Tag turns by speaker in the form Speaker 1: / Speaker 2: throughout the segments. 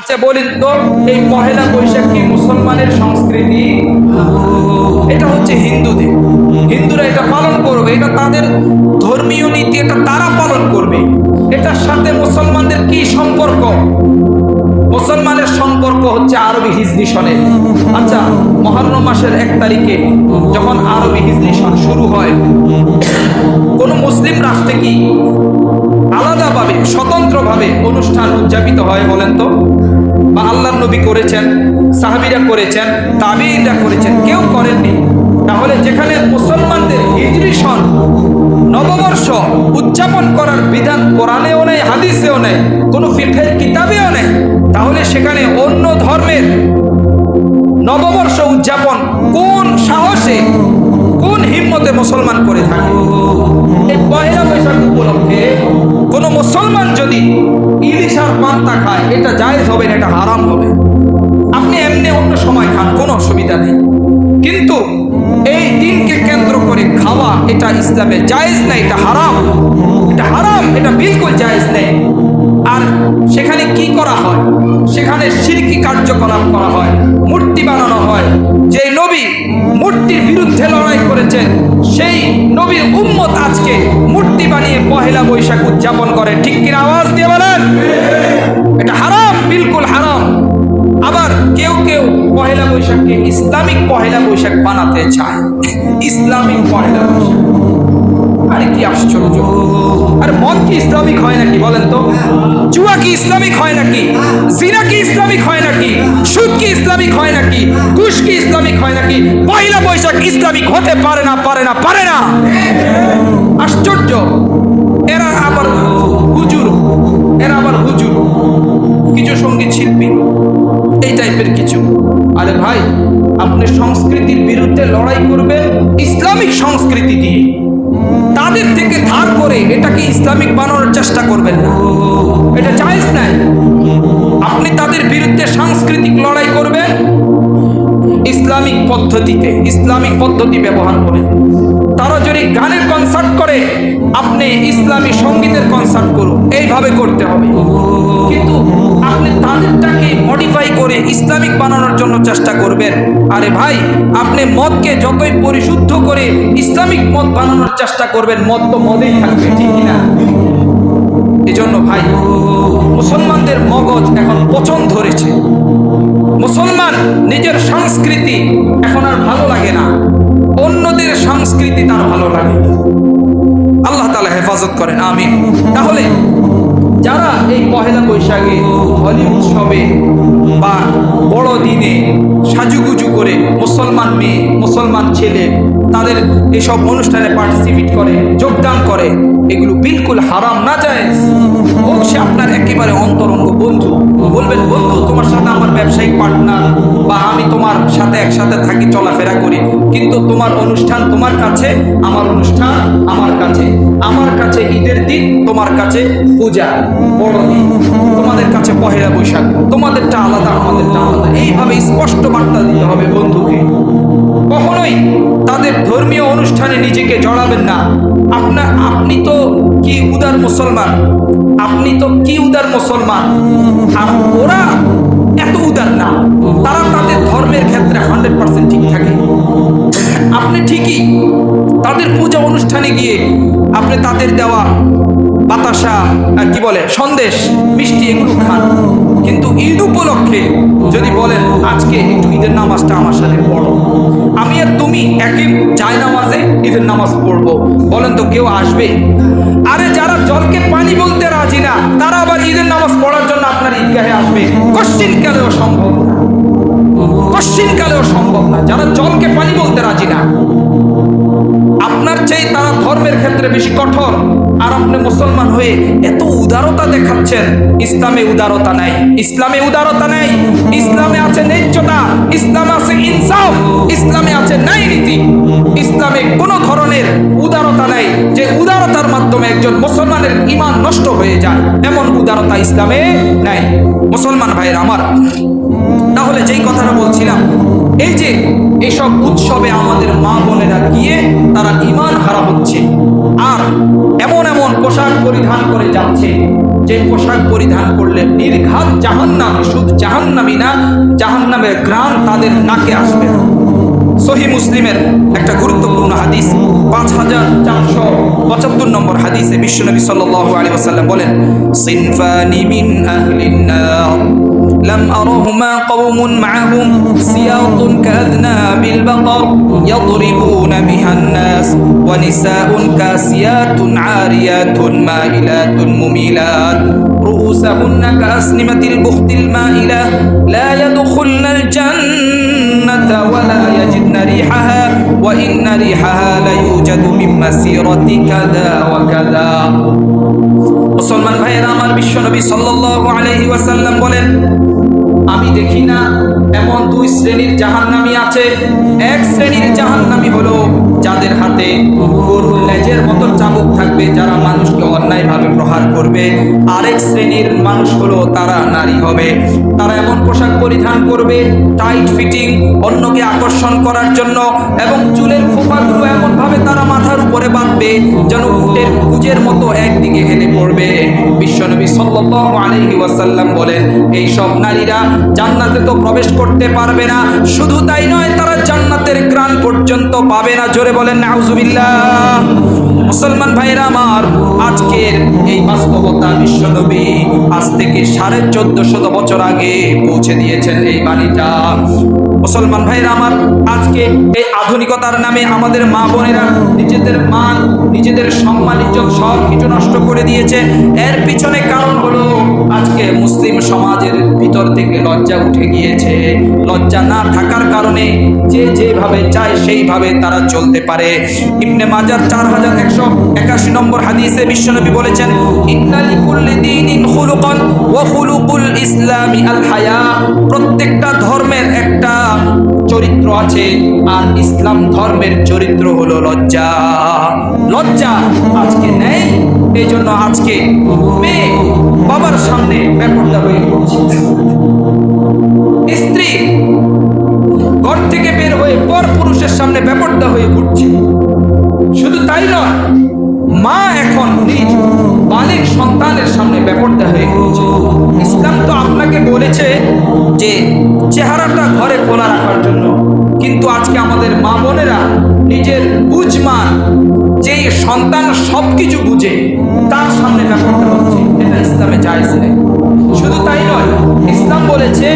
Speaker 1: আচ্ছা বলেন তো, এই পহেলা বৈশাখ কি মুসলমানের সংস্কৃতি? এটা হচ্ছে হিন্দুদের, হিন্দুরা এটা পালন করবে, এটা তাদের ধর্মীয় নীতি, এটা তারা পালন করবে। এটার সাথে মুসলমানদের কি সম্পর্ক? মুসলমানের সম্পর্ক হচ্ছে আরবি হিজরি সনে। আচ্ছা, মুহররম মাসের 1 তারিখে যখন আরবি হিজরি সন শুরু হয়, কোন মুসলিম রাষ্ট্রে কি আলাদাভাবে স্বতন্ত্রভাবে অনুষ্ঠান উদযাপিত হয় বলেন তো? বা আল্লাহর নবী করেছেন, সাহাবীরা করেছেন, তাবিঈনরা করেছেন? কেউ করেননি। তাহলে যেখানে মুসলমানদের হিজরি সন নববর্ষ উদযাপন করার বিধান কোরআনেও নেই, হাদিসেও নেই, কোনো ফিকহের কিতাবেও নেই, তাহলে সেখানে অন্য ধর্মের নববর্ষ উদযাপন কোন সাহসে, কোন হিম্মতে মুসলমান করে থাকে? এই পহেলা বৈশাখ উপলক্ষে কোন মুসলমান যদি ইলিশ আর পান্তা খায়, এটা জায়েজ হবে না, এটা হারাম হবে। আপনি এমনি অন্য সময় খান, কোনো অসুবিধা নেই, কিন্তু এই দিনকে কেন্দ্র করে খাওয়া এটা ইসলামে জায়েজ নেই, এটা হারাম, এটা হারাম, এটা বিলকুল জায়েজ নেই। আর সেখানে কি করা হয়? সেখানে শিরকি কার্যকলাপ করা হয়, মূর্তি বানানো হয়। যে নবী মূর্তির বিরুদ্ধে লড়াই করেছেন, সেই নবীর উম্মত আজকে মূর্তি বানিয়ে পহেলা বৈশাখ উদযাপন করে। ঠিক কিনা? আওয়াজ দিয়ে বলেন। এটা হারাম, বিলকুল হারাম। আবার কেউ কেউ পহেলা বৈশাখকে ইসলামিক পহেলা বৈশাখ বানাতে চায়। ইসলামিক পহেলা বৈশাখ, আরে কি আশ্চর্য! আর মদ কি ইসলামিক হয় নাকি বলেন তো? জুয়া কি ইসলামিক হয় নাকি? জিনা কি ইসলামিক হয় নাকি? সুদ কি ইসলামিক হয় নাকি? ঘুষ কি ইসলামিক হয় নাকি? পহেলা বৈশাখ ইসলামিক হতে পারে না, পারে না, পারে না। আশ্চর্য! এরা আবার হুজুর, এরা আবার হুজুর, কিছু সঙ্গীত শিল্পী, এই টাইপের কিছু। আরে ভাই, আপনি সংস্কৃতির বিরুদ্ধে লড়াই করবেন ইসলামিক সংস্কৃতি দিয়ে, তাদের থেকে ধার করে এটাকে ইসলামিক বানানোর চেষ্টা করবেন না, এটা জায়েজ নাই। আপনি তাদের বিরুদ্ধে সাংস্কৃতিক লড়াই করবেন ইসলামিক পদ্ধতিতে, ইসলামিক পদ্ধতি ব্যবহার করে। তারা যদি গানের কনসার্ট করে, আপনি ইসলামী সঙ্গীতের কনসার্ট করুন, এইভাবে করতে হবে। কিন্তু আপনি তাদেরটাকে মডিফাই করে ইসলামিক বানানোর জন্য চেষ্টা করবেন। আরে ভাই, আপনি মদকে যতই পরিশুদ্ধ করে ইসলামিক মদ বানানোর চেষ্টা করবেন, মদ তো মদেই থাকবে, ঠিক কিনা? এজন্য ভাই, মুসলমানদের মগজ এখন পচন ধরেছে। মুসলমান নিজের সংস্কৃতি এখন আর ভালো লাগে না, অন্যদের সংস্কৃতি তার ভালো লাগে। আল্লাহ তাআলা হেফাজত করেন, আমিন। তাহলে যারা এই পহেলা বৈশাখে, হোলি উৎসবে বা বড়দিনে সাজুগুজু করে মুসলমান মেয়ে, মুসলমান ছেলে তাদের এসব অনুষ্ঠানে পার্টিসিপেট করে, যোগদান করে, এগুলো বিলকুল হারাম, না জায়েজ। হোক সে আপনার একেবারে অন্তরঙ্গ বন্ধু, বলবেন বন্ধু তোমার সাথে আমার ব্যবসায়িক পার্টনার, বা আমি তোমার সাথে একসাথে থাকি, চলাফেরা করি, কিন্তু তোমার অনুষ্ঠান তোমার কাছে, আমার অনুষ্ঠান আমার কাছে। আমার কাছে ঈদের দিন, তোমার কাছে পূজা, বড়দিন, তোমাদের কাছে পহেলা বৈশাখ, তোমাদেরটা আলাদা, আমাদেরটা আলাদা। এইভাবে স্পষ্ট বার্তা দিতে হবে বন্ধুকে। কখনোই তাদের ধর্মীয় অনুষ্ঠানে নিজেকে জড়াবেন না। আপনি তো কি উদার মুসলমান, আপনি তো কি উদার মুসলমান, আর ওরা এত উদার না। তারা তাদের ধর্মের ক্ষেত্রে 100% ঠিক থাকে। আপনি ঠিকই তাদের পূজা অনুষ্ঠানে গিয়ে আপনি তাদের দেওয়া বাতাসা, কি বলে, সন্দেশ, মিষ্টি, এগুলো খান, কিন্তু ঈদ উপলক্ষে যদি বলেন আজকে একটু ঈদের নামাজটা আমার সাথে পড়ো, আমি আর তুমি একই যায় নামাজে ঈদের নামাজ পড়বো, বলেন তো কেউ আসবে? আরে যারা জলকে পানি বলতে রাজি না, তারা আবার ঈদের নামাজ পড়ার জন্য আপনার ঈদগাহে আসবে? কোশ্চিনকালেও সম্ভব না, কোশ্চিনকালেও সম্ভব না। যারা জলকে পানি বলতে রাজি না, আপনার চেয়ে তারা ধর্মের ক্ষেত্রে বেশি কঠোর, আর আপনি মুসলমান হয়ে এত উদারতা দেখাচ্ছেন। ইসলামে উদারতা নাই, ইসলামে উদারতা নাই। ইসলামে আছে ন্যায্যতা, ইসলামে আছে ইনসাফ, ইসলামে আছে ন্যায় নীতি। ইসলামে কোনো ধরনের উদারতা নাই যে উদারতার মাধ্যমে একজন মুসলমানের ঈমান নষ্ট হয়ে যায়, এমন উদারতা ইসলামে নাই। মুসলমান ভাইয়ের আমার, তাহলে যেই কথাটা বলছিলাম, এই যে এইসব উৎসবে আমাদের মা বোনেরা গিয়ে তারা ঈমান হারা হচ্ছে, আর এমন এমন পোশাক পরিধান করে যাচ্ছে যে পোশাক পরিধান করলে নির্ঘাত জাহান্নামী, শুধু জাহান্নামী না, জাহান্নামের ঘ্রাণ তাদের নাকে আসবে। সহিহ মুসলিমের একটা গুরুত্বপূর্ণ হাদিস, 5475 নম্বর হাদিসে বিশ্বনবী সাল্লাল্লাহু আলাইহি ওয়াসাল্লাম বলেন, সিনফানি মিন আহলিন নার لم أرهما قوم معهم سياط كأذناب البقر يضربون بها الناس ونساء كاسيات عاريات مائلات مميلات رؤوسهن كأسنمة البخت المائلة لا يدخلن الجنة ولا يجدن ريحها وإن ريحها ليوجد من مسيرة كذا وكذا। মুসলমান ভাইয়েরা আমার, বিশ্বনবী সাল্লাল্লাহু আলাইহি ওয়াসাল্লাম বলেন, আমি দেখি না এমন দুই শ্রেণীর জাহান্নামী আছে। এক শ্রেণীর জাহান্নামী হলো যাদের হাতে গরুর লেজের মতো চাবুক থাকবে, যারা মানুষকে অন্যায়ভাবে প্রহার করবে। আরেক শ্রেণীর মানুষ হলো তারা নারী হবে, তারা এমন পোশাক পরিধান করবে টাইট ফিটিং, অন্যকে আকর্ষণ করার জন্য, এবং চুলের খোপাগুলো এমনভাবে তারা মাথার উপরে বাঁধবে যেন উটের কুজের মতো একদিকে হেলে পড়বে। বিশ্বনবী সাল্লাল্লাহু আলাইহি ওয়াসাল্লাম বলেন, এই সব নারীরা জান্নাতে তো প্রবেশ করতে পারবে না, শুধু তাই নয়, তারা জান্নাতের ঘ্রাণ পর্যন্ত পাবে না। জোরে বলেন নাউজুবিল্লাহ। মুসলমান ভাইরা আমার, আজকের এই বাস্তবতা বিশ্বনবী আজ থেকে 1450 বছর আগে পৌঁছে দিয়েছেন এই বাণীটা। মুসলমান ভাইরা আমার, আজকে এই আধুনিকতার নামে আমাদের মা বোনেরা নিজেদের মান, নিজেদের সম্মান, ইজ্জত সব কিছু নষ্ট করে দিয়েছে। এর পিছনে কারণ হলো আজকে মুসলিম সমাজের ভিতর থেকে লজ্জা উঠে গিয়েছে। লজ্জা না থাকার কারণে যে যেভাবে চায় সেইভাবে তারা চলতে পারে। ইবনে মাজার 4181 নম্বর হাদিসে বিশ্বনবী বলেছেন, ইন্না লিকুল্লি দীনিন খুলুকান ওয়া খুলুকুল ইসলামি আল হায়া। প্রত্যেকটা ধর্মের একটা চরিত্র আছে, আর ইসলাম ধর্মের চরিত্র হলো লজ্জা। লজ্জা আজকে নেই, এই জন্য আজকে মেয়ে বাবার সামনে বেপরদা হয়ে ঘুরছে, স্ত্রী ঘর থেকে বের হয়ে পর পুরুষের সামনে বেপরদা হয়ে ঘুরছে। শুধু তাই নয়, মা এখন নিজ বালিক সন্তানের সামনে বেপরদা হয়ে ঘুরছে। ইসলাম তো আপনাকে বলেছে যে চেহারাটা ঘরে খোলা রাখার জন্য, কিন্তু আজকে আমাদের মা বোনেরা নিজের বুঝমান, যে সন্তান সবকিছু বুঝে, তার সামনে বেপরদা হচ্ছে। এটা ইসলামে জায়েজ নেই। শুধু তাই নয়, ইসলাম বলেছে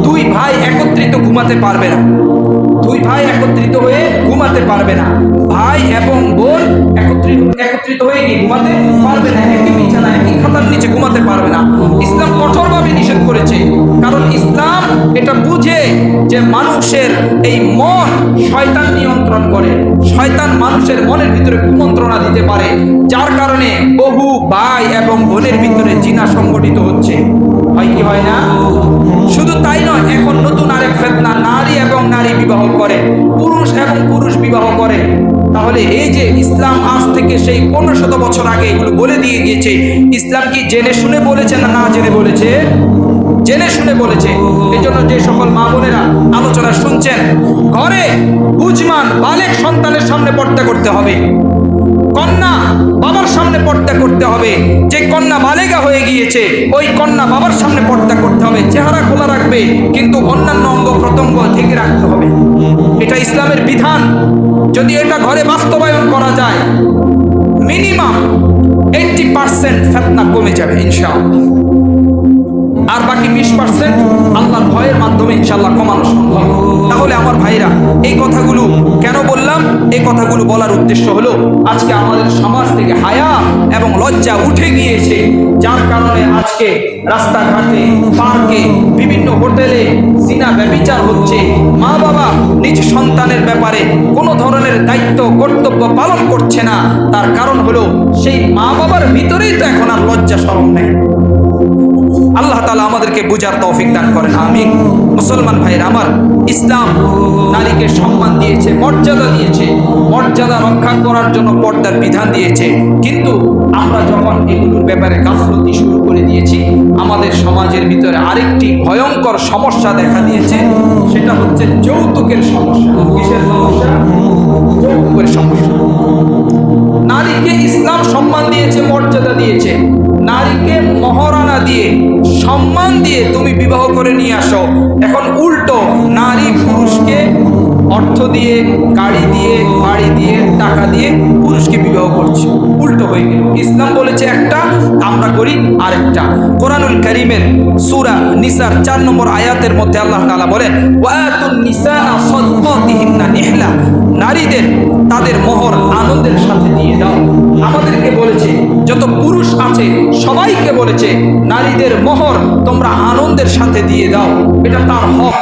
Speaker 1: দুই ভাই একত্রিত ঘুমাতে পারবে না, দুই ভাই একত্রিত হয়ে ঘুমাতে পারবে না, ভাই এবং বোন একত্রিত হয়ে ঘুমাতে পারবে না, একই বিছানা একই খাতার নিচে ঘুমাতে পারবে না। ইসলাম কঠোরভাবে নিষেধ করেছে, কারণ ইসলাম এটা বুঝে যে মানুষের এই মন শয়তান নিয়ন্ত্রণ করে, শয়তান মানুষের মনের ভিতরে কুমন্ত্রণা দিতে পারে, যার কারণে বহু ভাই এবং বোনের ভিতরে জিনা সংগঠিত হচ্ছে। হয় কি হয় না? শুধু তাই নয়, এখন নতুন আরেক ফিতনা, নারী এবং নারী বিবাহ করে, পুরুষ এবং পুরুষ বিবাহ করে। তাহলে এই যে ইসলাম আজ থেকে সেই 1500 বছর আগে এগুলো বলে দিয়ে গিয়েছে, ইসলাম কি জেনে শুনে বলেছে না না জেনে বলেছে? জেনে শুনে বলেছে। এই জন্য যে সকল মা বোনেরা আলোচনা শুনছেন, ঘরে বুঝমান বালেক সন্তানের সামনে পর্দা করতে হবে, কন্যা বাবার সামনে পর্দা করতে হবে। যে কন্যা বালেগা হয়ে গিয়েছে, ওই কন্যা বাবার সামনে পর্দা করতে হবে। চেহারা খোলা রাখবে, কিন্তু অন্যান্য অঙ্গ প্রত্যঙ্গ ঢেকে রাখতে হবে। এটা ইসলামের বিধান। যদি এটা ঘরে বাস্তবায়ন করা যায়, মিনিমাম 80% ফিতনা কমে যাবে ইনশাআল্লাহ। আর বাকি 20% আল্লাহর ভয়ের মাধ্যমে ইনশাআল্লাহ কমানো সম্ভব। তাহলে আমার ভাইরা, এই কথাগুলো কেন বললাম? এই কথাগুলো বলার উদ্দেশ্য হলো, আজকে আমাদের সমাজ থেকে হায়া এবং লজ্জা উঠে গিয়েছে, যার কারণে আজকে রাস্তাঘাটে, পার্কে, বিভিন্ন হোটেলে জিনা ব্যভিচার হচ্ছে। মা বাবা নিজ সন্তানের ব্যাপারে কোনো ধরনের দায়িত্ব কর্তব্য পালন করছে না। তার কারণ হলো সেই মা বাবার ভিতরেই তো এখন আর লজ্জা শরম নেই। আল্লাহ তাআলা আমাদেরকে বুঝার তৌফিক দান করেন, আমিন। মুসলমান ভাইয়েরা আমার, ইসলাম নারীকে সম্মান দিয়েছে, মর্যাদা দিয়েছে, মর্যাদা রক্ষা করার জন্য পর্দার বিধান দিয়েছে। কিন্তু আমরা যখন এগুলোর ব্যাপারে গাফলতি শুরু করে দিয়েছি, আমাদের সমাজের ভিতরে আরেকটি ভয়ঙ্কর সমস্যা দেখা দিয়েছে, সেটা হচ্ছে যৌতুকের সমস্যা। কিসের সমস্যা? যৌতুকের সমস্যা। নারীকে ইসলাম সম্মান দিয়েছে, মর্যাদা দিয়েছে, নারীকে মহারানা দিয়ে, সম্মান দিয়ে তুমি বিবাহ করে নিয়ে আসো। এখন উল্টো নারী পুরুষকে অর্থ দিয়ে, গাড়ি দিয়ে, বাড়ি দিয়ে, টাকা দিয়ে পুরুষকে বিবাহ করছে। উল্টো হয়ে গেল। ইসলাম বলেছে একটা, আমরা করি আরেকটা। কোরআনুল কারীমের সূরা নিসার 4 নম্বর আয়াতের মধ্যে আল্লাহ তাআলা বলেন, ওয়াতুন নিসাআ সাদকাতিহিন্না নিহলা, নারীদের তাদের মোহর আনন্দের সাথে দিয়ে দাও। আমাদেরকে বলেছে, যত পুরুষ আছে সবাইকে বলেছে, নারীদের মোহর তোমরা আনন্দের সাথে দিয়ে দাও, এটা তার হক।